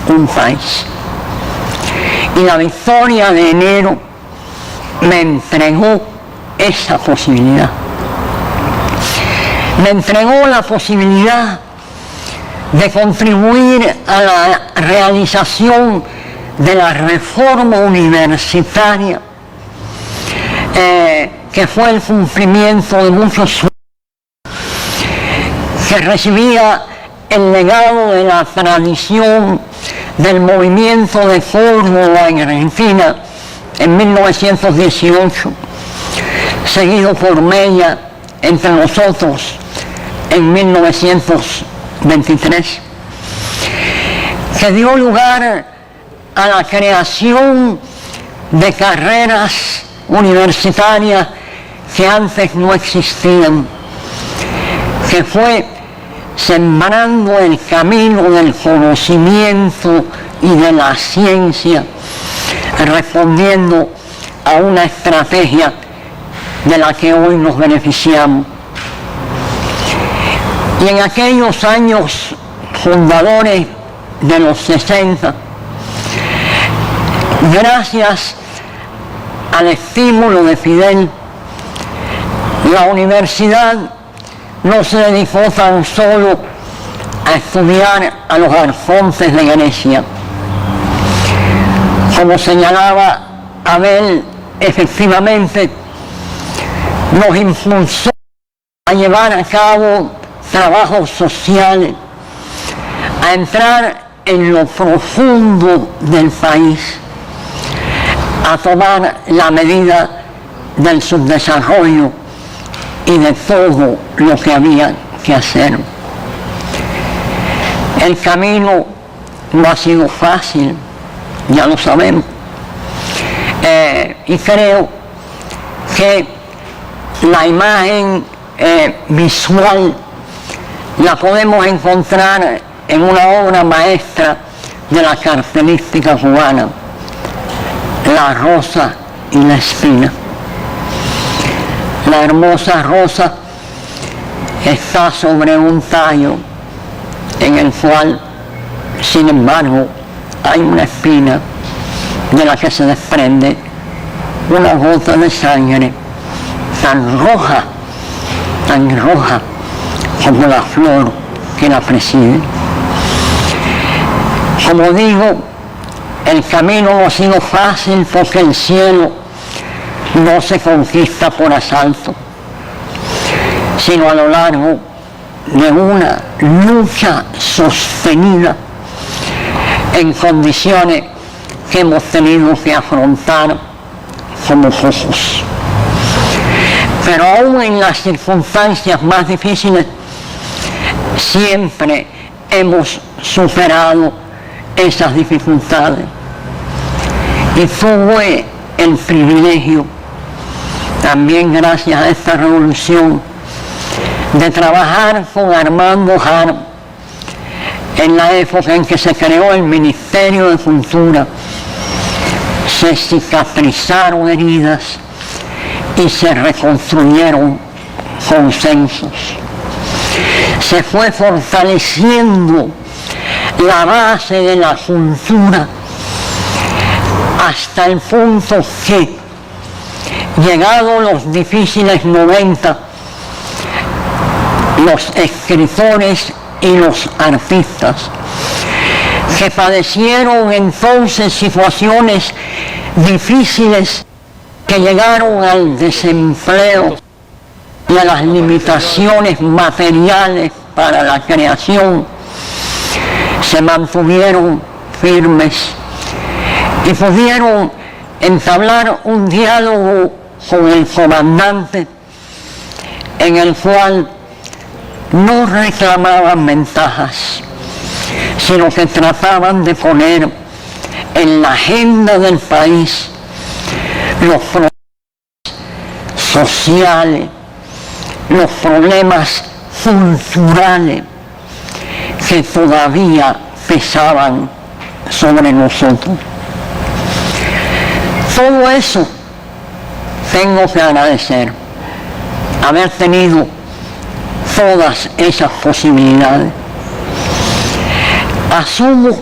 un país. Y la victoria de enero me entregó esa posibilidad. Me entregó la posibilidad de contribuir a la realización de la reforma universitaria, que fue el cumplimiento de muchos sueños, que recibía el legado de la tradición del movimiento de Córdoba en Argentina en 1918, seguido por Mella entre nosotros en 1923, que dio lugar a la creación de carreras universitarias que antes no existían, que fue sembrando el camino del conocimiento y de la ciencia, respondiendo a una estrategia de la que hoy nos beneficiamos. Y en aquellos años fundadores de los 60, gracias al estímulo de Fidel, la universidad no se dedicó tan solo a estudiar a los arcontes de Grecia. Como señalaba Abel, efectivamente nos impulsó a llevar a cabo trabajos sociales, a entrar en lo profundo del país, a tomar la medida del subdesarrollo y de todo lo que había que hacer. El camino no ha sido fácil, ya lo sabemos, y creo que la imagen visual la podemos encontrar en una obra maestra de la característica cubana, La rosa y la espina. La hermosa rosa está sobre un tallo en el cual, sin embargo, hay una espina de la que se desprende una gota de sangre tan roja como la flor que la preside. Como digo, el camino no ha sido fácil porque el cielo no se conquista por asalto, sino a lo largo de una lucha sostenida en condiciones que hemos tenido que afrontar como pocos. Pero aún en las circunstancias más difíciles, siempre hemos superado esas dificultades. Y tuve el privilegio, también gracias a esta revolución, de trabajar con Armando Jara en la época en que se creó el Ministerio de Cultura, se cicatrizaron heridas y se reconstruyeron consensos. Se fue fortaleciendo la base de la cultura hasta el punto que, llegados los difíciles 90, los escritores y los artistas que padecieron entonces situaciones difíciles que llegaron al desempleo y a las limitaciones materiales para la creación, se mantuvieron firmes y pudieron entablar un diálogo con el comandante en el cual no reclamaban ventajas, sino que trataban de poner en la agenda del país los problemas sociales, los problemas culturales que todavía pesaban sobre nosotros. Todo eso tengo que agradecer, haber tenido todas esas posibilidades. Asumo,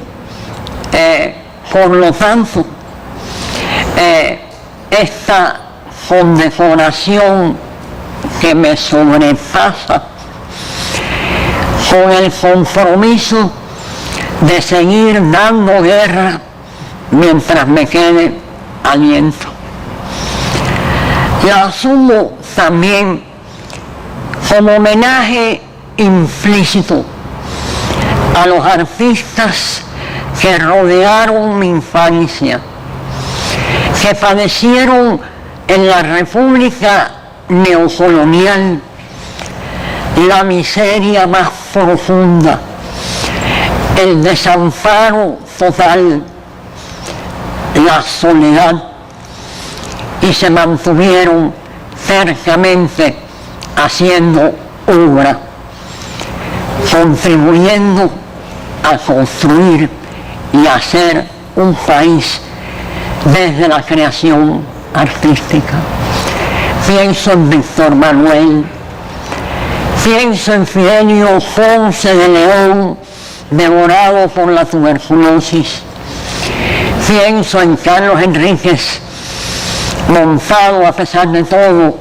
por lo tanto, esta condecoración que me sobrepasa con el compromiso de seguir dando guerra mientras me quede aliento. La asumo también como homenaje implícito a los artistas que rodearon mi infancia, que padecieron en la República neocolonial la miseria más profunda, el desamparo total, la soledad, y se mantuvieron cercamente haciendo obra, contribuyendo a construir y hacer un país desde la creación artística. Pienso en Víctor Manuel, pienso en Fidenio Ponce de León, devorado por la tuberculosis. Pienso en Carlos Enríquez, montado a pesar de todo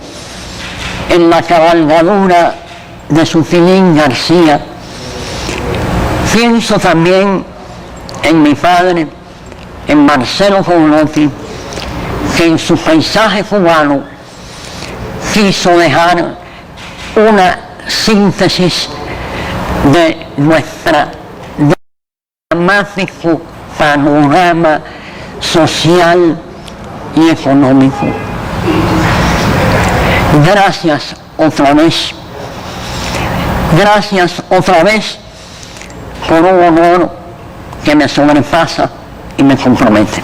en la cabalgadura de Sutilín García. Pienso también en mi padre, en Marcelo Polotti, que en su paisaje cubano quiso dejar una síntesis de nuestra dramático panorama social y económico. Gracias otra vez. Gracias otra vez por un honor que me sobrepasa y me compromete.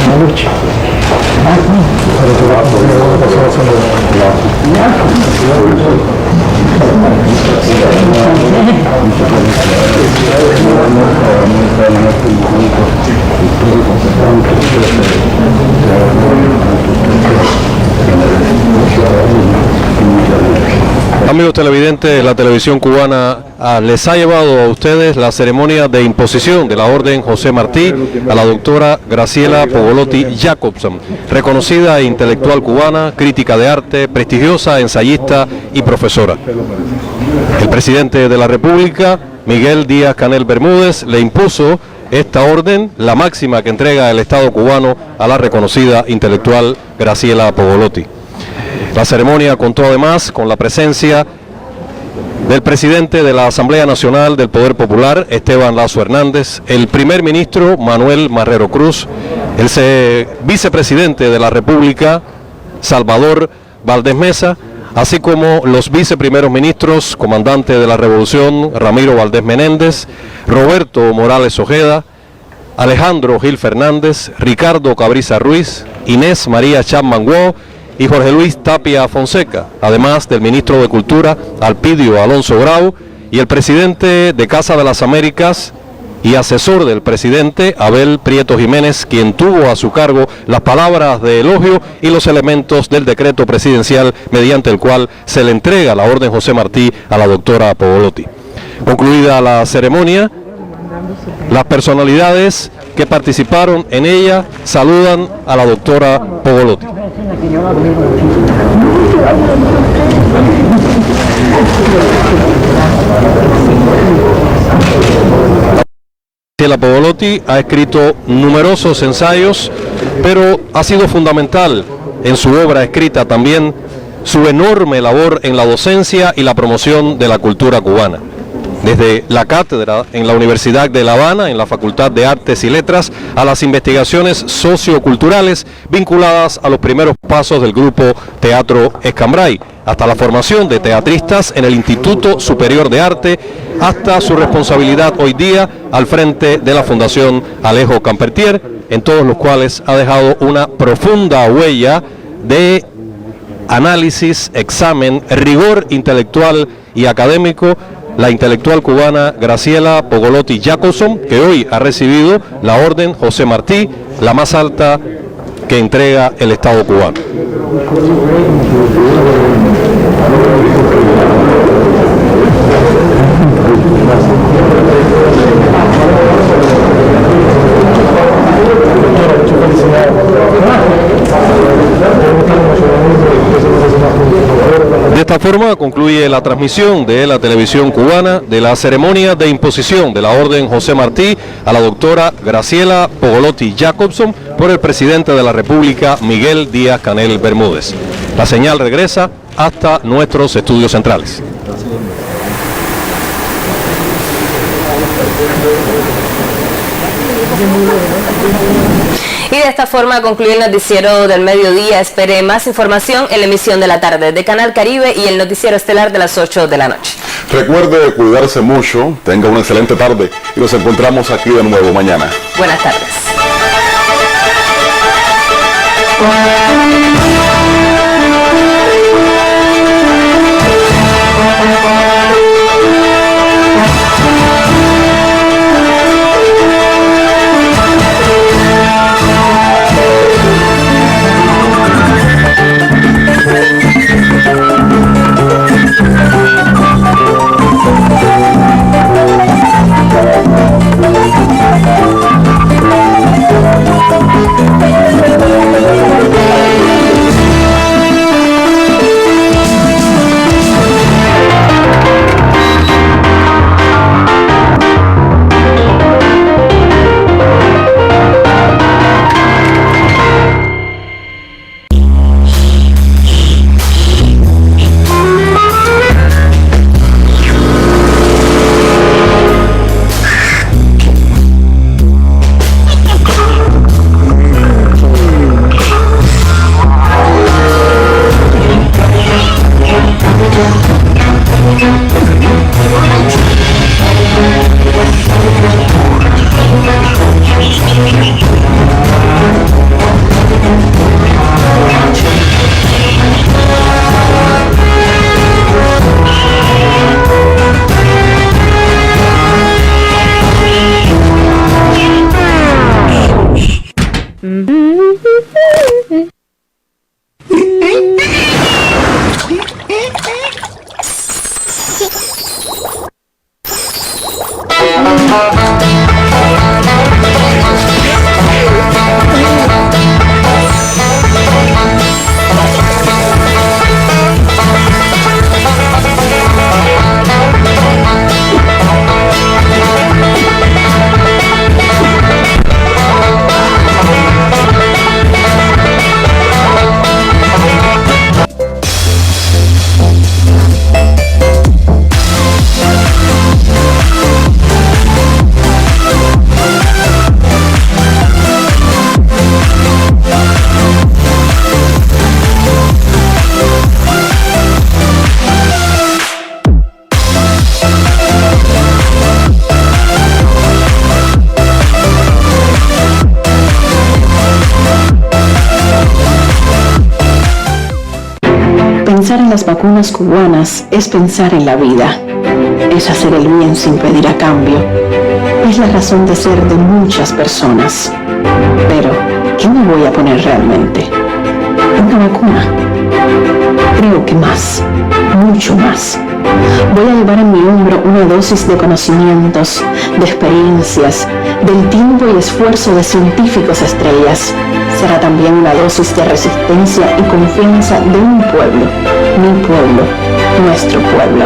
La lucha. Amigos televidentes, la televisión cubana les ha llevado a ustedes la ceremonia de imposición de la Orden José Martí a la doctora Graciela Pogolotti Jacobson, reconocida e intelectual cubana, crítica de arte, prestigiosa ensayista y profesora. El presidente de la República, Miguel Díaz-Canel Bermúdez, le impuso esta orden, la máxima que entrega el Estado cubano a la reconocida intelectual Graciela Pogolotti. La ceremonia contó además con la presencia del presidente de la Asamblea Nacional del Poder Popular, Esteban Lazo Hernández, el primer ministro Manuel Marrero Cruz, el vicepresidente de la República, Salvador Valdés Mesa, así como los viceprimeros ministros, comandante de la Revolución, Ramiro Valdés Menéndez, Roberto Morales Ojeda, Alejandro Gil Fernández, Ricardo Cabriza Ruiz, Inés María Chapman Guo y Jorge Luis Tapia Fonseca, además del ministro de Cultura, Alpidio Alonso Grau, y el presidente de Casa de las Américas y asesor del presidente, Abel Prieto Jiménez, quien tuvo a su cargo las palabras de elogio y los elementos del decreto presidencial mediante el cual se le entrega la Orden José Martí a la doctora Pogolotti. Concluida la ceremonia, las personalidades que participaron en ella saludan a la doctora Pogolotti. Graciela Pogolotti ha escrito numerosos ensayos, pero ha sido fundamental en su obra escrita también su enorme labor en la docencia y la promoción de la cultura cubana. Desde la cátedra en la Universidad de La Habana, en la Facultad de Artes y Letras, a las investigaciones socioculturales vinculadas a los primeros pasos del grupo Teatro Escambray, hasta la formación de teatristas en el Instituto Superior de Arte, hasta su responsabilidad hoy día al frente de la Fundación Alejo Campertier, en todos los cuales ha dejado una profunda huella de análisis, examen, rigor intelectual y académico, la intelectual cubana Graciela Pogolotti Jacobson, que hoy ha recibido la Orden José Martí, la más alta que entrega el Estado cubano. De esta forma concluye la transmisión de la televisión cubana de la ceremonia de imposición de la Orden José Martí a la doctora Graciela Pogolotti Jacobson por el presidente de la República, Miguel Díaz-Canel Bermúdez. La señal regresa hasta nuestros estudios centrales. Y de esta forma concluye el noticiero del mediodía. Espere más información en la emisión de la tarde de Canal Caribe y el noticiero estelar de las 8 de la noche. Recuerde cuidarse mucho, tenga una excelente tarde y nos encontramos aquí de nuevo mañana. Buenas tardes. las vacunas cubanas es pensar en la vida, es hacer el bien sin pedir a cambio, es la razón de ser de muchas personas. Pero, ¿qué me voy a poner realmente? ¿Una vacuna? Creo que más, mucho más. Voy a llevar en mi hombro una dosis de conocimientos, de experiencias, del tiempo y esfuerzo de científicos estrellas. Será también una dosis de resistencia y confianza de un pueblo, mi pueblo, nuestro pueblo.